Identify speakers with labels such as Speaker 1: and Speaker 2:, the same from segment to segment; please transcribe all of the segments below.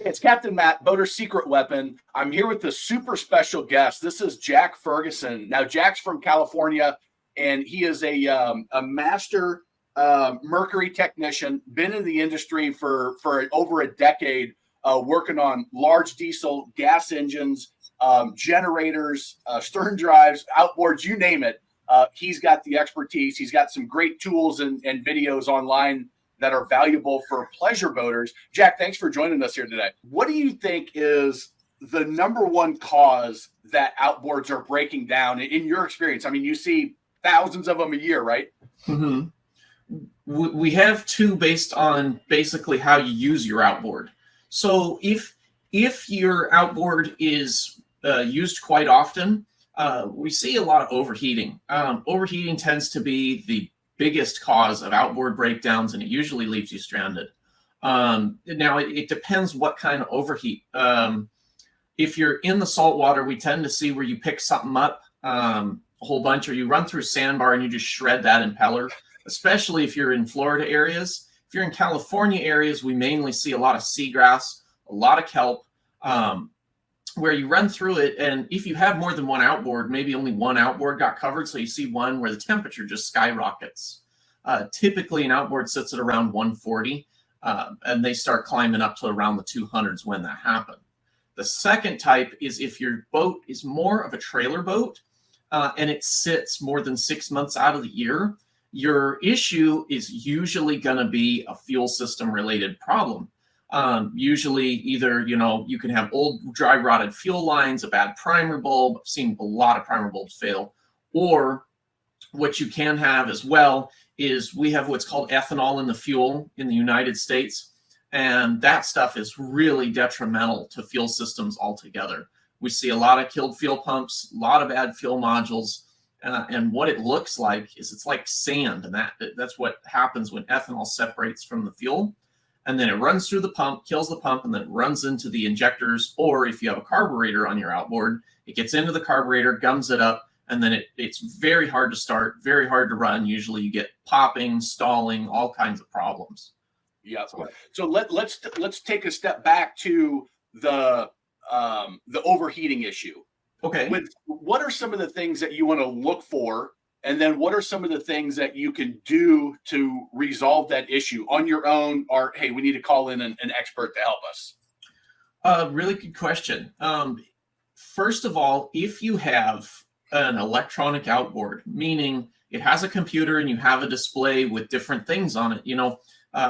Speaker 1: It's Captain Matt, Boater's Secret Weapon. I'm here with the super special guest. This is Jack Ferguson. Now, Jack's from California, and he is a master mercury technician. Been in the industry for over a decade, working on large diesel gas engines, generators, stern drives, outboards, you name it. He's got the expertise. He's got some great tools and videos online that are valuable for pleasure boaters. Jack, thanks for joining us here today. What do you think is the number one cause that outboards are breaking down in your experience? I mean, you see thousands of them a year, right?
Speaker 2: Mm-hmm. We have two based on basically how you use your outboard. So if your outboard is used quite often, we see a lot of overheating. Overheating tends to be the biggest cause of outboard breakdowns, and it usually leaves you stranded. Now, it depends what kind of overheat. If you're in the salt water, we tend to see where you pick something up a whole bunch, or you run through sandbar and you just shred that impeller, especially if you're in Florida areas. If you're in California areas, we mainly see a lot of seagrass, a lot of kelp, where you run through it. And if you have more than one outboard, maybe only one outboard got covered. So you see one where the temperature just skyrockets. Typically an outboard sits at around 140, and they start climbing up to around the 200s when that happens. The second type is if your boat is more of a trailer boat, and it sits more than 6 months out of the year, your issue is usually going to be a fuel system related problem. Usually either, you can have old dry rotted fuel lines, a bad primer bulb. I've seen a lot of primer bulbs fail. Or what you can have as well is we have what's called ethanol in the fuel in the United States. And that stuff is really detrimental to fuel systems altogether. We see a lot of killed fuel pumps, a lot of bad fuel modules. And what it looks like is it's like sand. And that's what happens when ethanol separates from the fuel. And then it runs through the pump, kills the pump, and then it runs into the injectors. Or if you have a carburetor on your outboard, it gets into the carburetor, gums it up, and then it's very hard to start, very hard to run. Usually you get popping, stalling, all kinds of problems.
Speaker 1: Yeah. So let's take a step back to the overheating issue.
Speaker 2: Okay.
Speaker 1: What are some of the things that you want to look for? And then what are some of the things that you can do to resolve that issue on your own, or, hey, we need to call in an expert to help us?
Speaker 2: Really good question. First of all, if you have an electronic outboard, meaning it has a computer and you have a display with different things on it,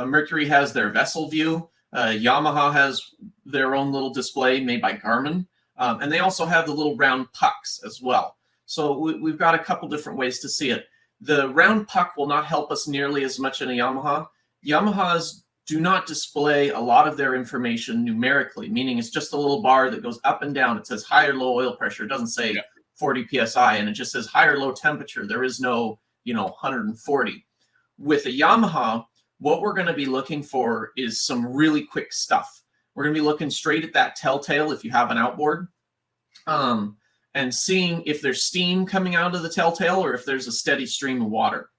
Speaker 2: Mercury has their vessel view. Yamaha has their own little display made by Garmin. And they also have the little round pucks as well. So we've got a couple different ways to see it. The round puck will not help us nearly as much in a Yamaha. Yamahas do not display a lot of their information numerically, meaning it's just a little bar that goes up and down. It says high or low oil pressure. It doesn't say 40 PSI, and it just says high or low temperature. There is no, 140. With a Yamaha, what we're going to be looking for is some really quick stuff. We're going to be looking straight at that telltale if you have an outboard. And seeing if there's steam coming out of the telltale or if there's a steady stream of water.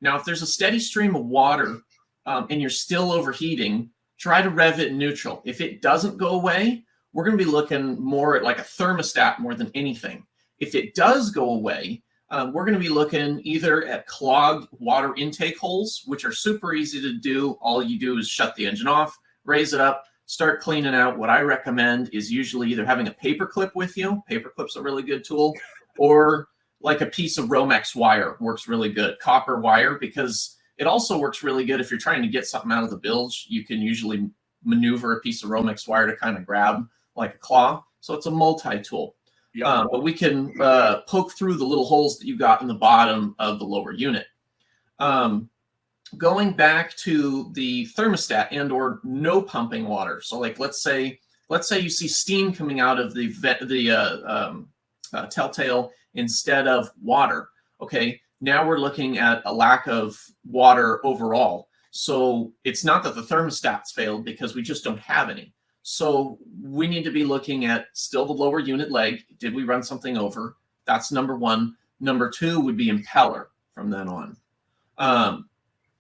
Speaker 2: Now, if there's a steady stream of water and you're still overheating, try to rev it in neutral. If it doesn't go away, we're going to be looking more at like a thermostat more than anything. If it does go away, we're going to be looking either at clogged water intake holes, which are super easy to do. All you do is shut the engine off, raise it up, start cleaning out. What I recommend is usually either having a paper clip with you. Paper clip's a really good tool, or like a piece of Romex wire works really good. Copper wire, because it also works really good if you're trying to get something out of the bilge. You can usually maneuver a piece of Romex wire to kind of grab like a claw. So it's a multi-tool. Yep. But we can poke through the little holes that you got in the bottom of the lower unit. Going back to the thermostat and or no pumping water. So like, let's say you see steam coming out of the telltale instead of water. Okay, now we're looking at a lack of water overall. So it's not that the thermostat's failed, because we just don't have any. So we need to be looking at still the lower unit leg. Did we run something over? That's number one. Number two would be impeller from then on.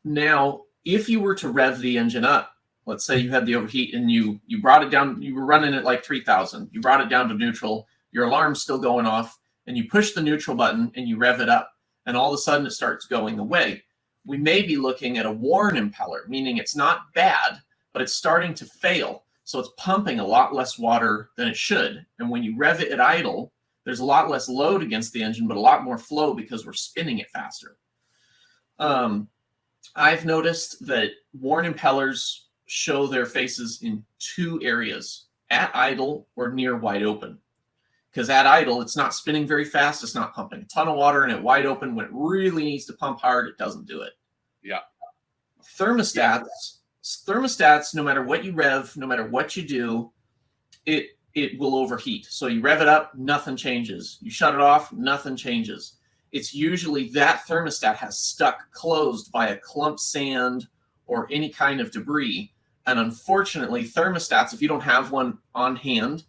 Speaker 2: Now, if you were to rev the engine up, let's say you had the overheat and you brought it down, you were running at like 3,000, you brought it down to neutral, your alarm's still going off, and you push the neutral button and you rev it up, and all of a sudden it starts going away. We may be looking at a worn impeller, meaning it's not bad, but it's starting to fail. So it's pumping a lot less water than it should. And when you rev it at idle, there's a lot less load against the engine, but a lot more flow because we're spinning it faster. I've noticed that worn impellers show their faces in two areas, at idle or near wide open. Because at idle, it's not spinning very fast, it's not pumping a ton of water, and at wide open, when it really needs to pump hard, it doesn't do it.
Speaker 1: Yeah.
Speaker 2: Thermostats, no matter what you rev, no matter what you do, it will overheat. So you rev it up, nothing changes. You shut it off, nothing changes. It's usually that thermostat has stuck closed by a clump sand or any kind of debris. And unfortunately, thermostats, if you don't have one on hand,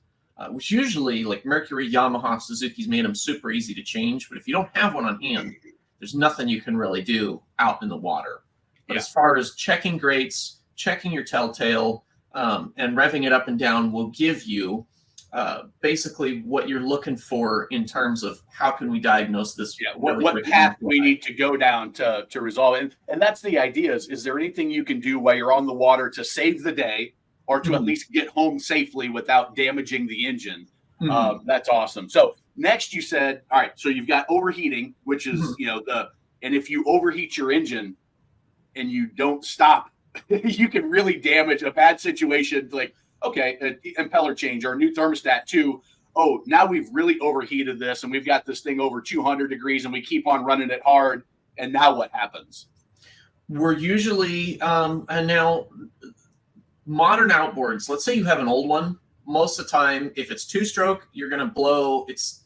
Speaker 2: which usually like Mercury, Yamaha, Suzuki's made them super easy to change. But if you don't have one on hand, there's nothing you can really do out in the water. But as far as checking grates, checking your telltale, and revving it up and down will give you basically what you're looking for in terms of how can we diagnose this.
Speaker 1: Yeah, what path we need to go down to resolve it. And that's the idea is there anything you can do while you're on the water to save the day or to at least get home safely without damaging the engine? That's awesome. So next you said, all right, so you've got overheating, which is, and if you overheat your engine and you don't stop, you can really damage a bad situation. Like, okay, an impeller change or a new thermostat too. Oh, now we've really overheated this and we've got this thing over 200 degrees and we keep on running it hard. And now what happens?
Speaker 2: We're usually, and now modern outboards, let's say you have an old one, most of the time, if it's two-stroke, you're going to blow, it's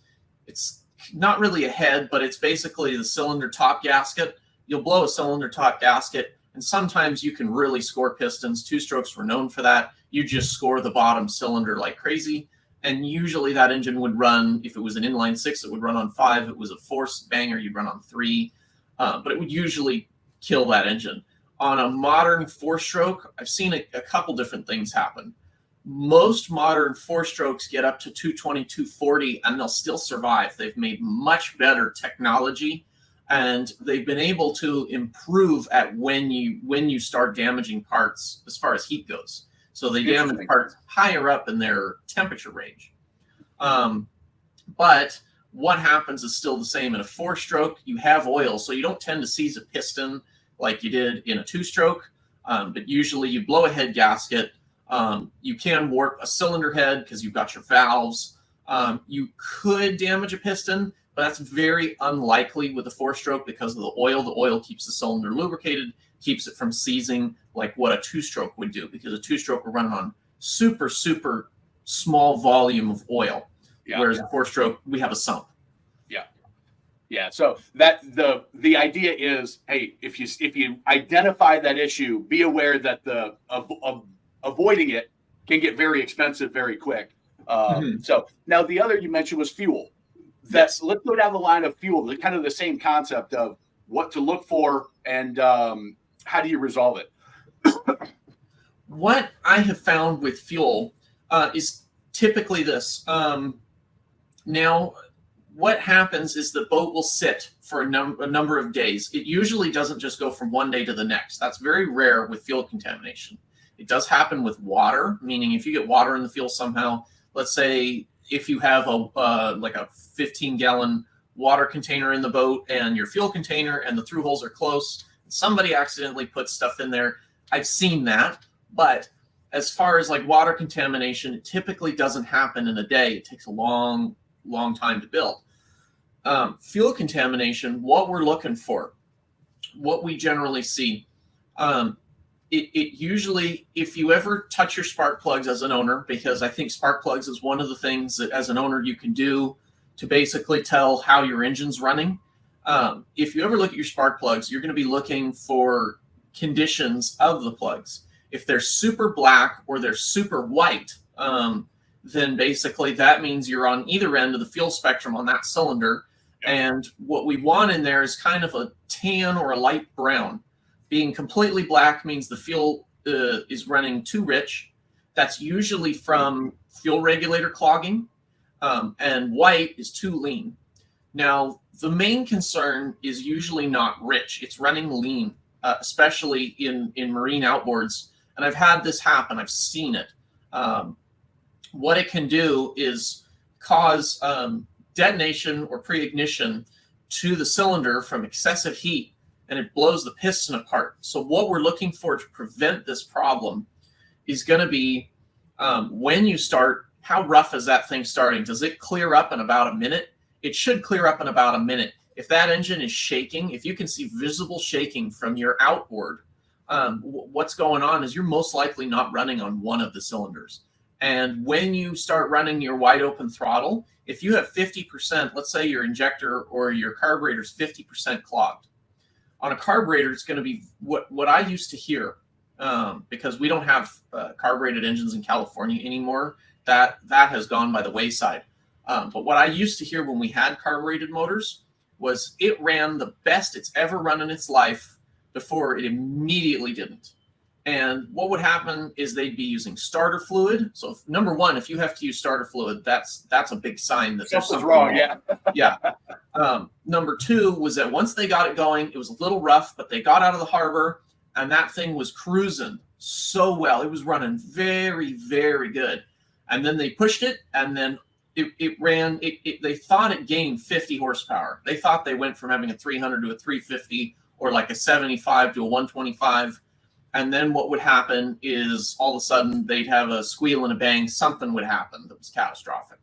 Speaker 2: not really a head, but it's basically the cylinder top gasket. You'll blow a cylinder top gasket, and sometimes you can really score pistons. Two-strokes were known for that. You just score the bottom cylinder like crazy, and usually that engine would run, if it was an inline six, it would run on 5. If it was a force banger, you'd run on 3, but it would usually kill that engine. On a modern 4-stroke, I've seen a couple different things happen. Most modern 4-strokes get up to 220, 240, and they'll still survive. They've made much better technology, and they've been able to improve at when you start damaging parts as far as heat goes. So they damage parts higher up in their temperature range. But what happens is still the same. In a 4-stroke, you have oil, so you don't tend to seize a piston like you did in a 2-stroke, but usually you blow a head gasket. You can warp a cylinder head because you've got your valves. You could damage a piston, but that's very unlikely with a 4-stroke because of the oil. The oil keeps the cylinder lubricated, keeps it from seizing like what a 2-stroke would do, because a 2-stroke will run on super, super small volume of oil, whereas a 4-stroke, we have a sump.
Speaker 1: Yeah, so that the idea is, hey, if you identify that issue, be aware that the avoiding it can get very expensive very quick. So now the other you mentioned was fuel. Let's go down the line of fuel. Kind of the same concept of what to look for and how do you resolve it?
Speaker 2: What I have found with fuel is typically this. Now, what happens is the boat will sit for a number of days. It usually doesn't just go from one day to the next. That's very rare with fuel contamination. It does happen with water, meaning if you get water in the fuel somehow, let's say if you have like a 15-gallon water container in the boat and your fuel container and the through holes are close, somebody accidentally puts stuff in there. I've seen that, but as far as like water contamination, it typically doesn't happen in a day. It takes a long time to build. Fuel contamination, what we're looking for, what we generally see, it usually, if you ever touch your spark plugs as an owner, because I think spark plugs is one of the things that as an owner you can do to basically tell how your engine's running. If you ever look at your spark plugs, you're going to be looking for conditions of the plugs. If they're super black or they're super white, then basically that means you're on either end of the fuel spectrum on that cylinder. And what we want in there is kind of a tan or a light brown. Being completely black means the fuel is running too rich. That's usually from fuel regulator clogging, and white is too lean. Now, the main concern is usually not rich. It's running lean, especially in marine outboards. And I've had this happen. I've seen it. What it can do is cause detonation or pre-ignition to the cylinder from excessive heat, and it blows the piston apart. So what we're looking for to prevent this problem is going to be when you start, how rough is that thing starting? Does it clear up in about a minute? It should clear up in about a minute. If that engine is shaking, if you can see visible shaking from your outboard, what's going on is you're most likely not running on one of the cylinders. And when you start running your wide open throttle, if you have 50%, let's say your injector or your carburetor is 50% clogged. On a carburetor, it's going to be what I used to hear, because we don't have carbureted engines in California anymore. That has gone by the wayside. But what I used to hear when we had carbureted motors was it ran the best it's ever run in its life before it immediately didn't. And what would happen is they'd be using starter fluid. So number one, if you have to use starter fluid, that's a big sign that there's something wrong. Yeah. Number two was that once they got it going, it was a little rough, but they got out of the harbor and that thing was cruising so well. It was running very, very good. And then they pushed it, and then it ran. They thought it gained 50 horsepower. They thought they went from having a 300 to a 350, or like a 75 to a 125. And then what would happen is all of a sudden they'd have a squeal and a bang. Something would happen that was catastrophic.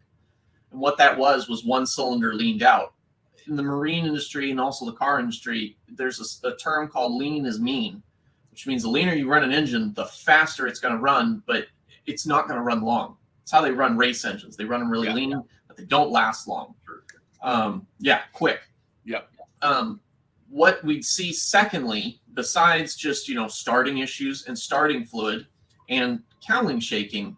Speaker 2: And what that was one cylinder leaned out. In the marine industry and also the car industry, there's a term called lean is mean, which means the leaner you run an engine, the faster it's going to run, but it's not going to run long. It's how they run race engines. They run them really lean, but they don't last long. Quick.
Speaker 1: Yep.
Speaker 2: What we'd see secondly, besides just, starting issues and starting fluid and cowling shaking,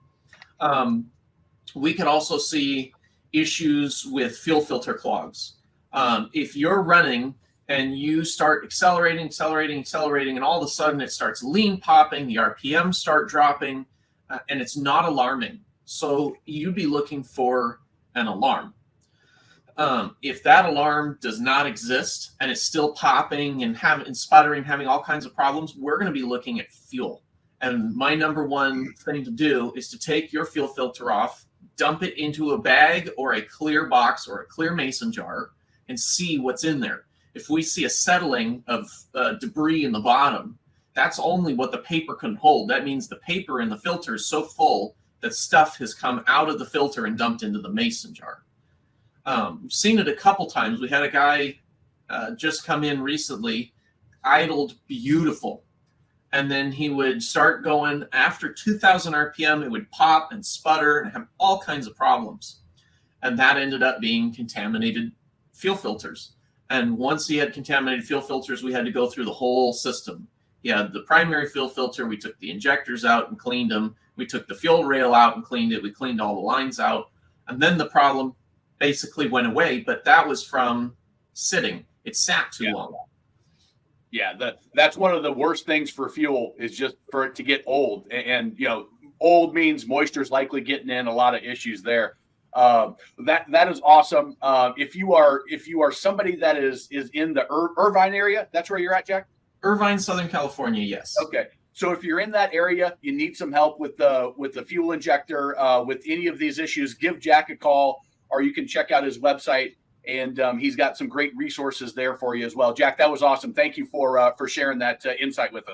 Speaker 2: we could also see issues with fuel filter clogs. If you're running and you start accelerating, and all of a sudden it starts lean popping, the RPMs start dropping, and it's not alarming. So you'd be looking for an alarm. If that alarm does not exist and it's still popping and sputtering, having all kinds of problems, we're going to be looking at fuel. And my number one thing to do is to take your fuel filter off, dump it into a bag or a clear box or a clear mason jar, and see what's in there. If we see a settling of debris in the bottom, that's only what the paper can hold. That means the paper in the filter is so full that stuff has come out of the filter and dumped into the mason jar. We've seen it a couple times. We had a guy just come in recently, idled beautiful. And then he would start going after 2,000 RPM, it would pop and sputter and have all kinds of problems. And that ended up being contaminated fuel filters. And once he had contaminated fuel filters, we had to go through the whole system. He had the primary fuel filter. We took the injectors out and cleaned them. We took the fuel rail out and cleaned it. We cleaned all the lines out. And then the problem basically went away, but that was from sitting. It sat too long.
Speaker 1: Yeah, that's one of the worst things for fuel is just for it to get old. And old means moisture's likely getting in, a lot of issues there. That is awesome. If you are somebody that is in the Irvine area, that's where you're at, Jack?
Speaker 2: Irvine, Southern California, yes.
Speaker 1: Okay. So if you're in that area, you need some help with the fuel injector, with any of these issues, give Jack a call, or you can check out his website, and he's got some great resources there for you as well. Jack, that was awesome. Thank you for sharing that insight with us.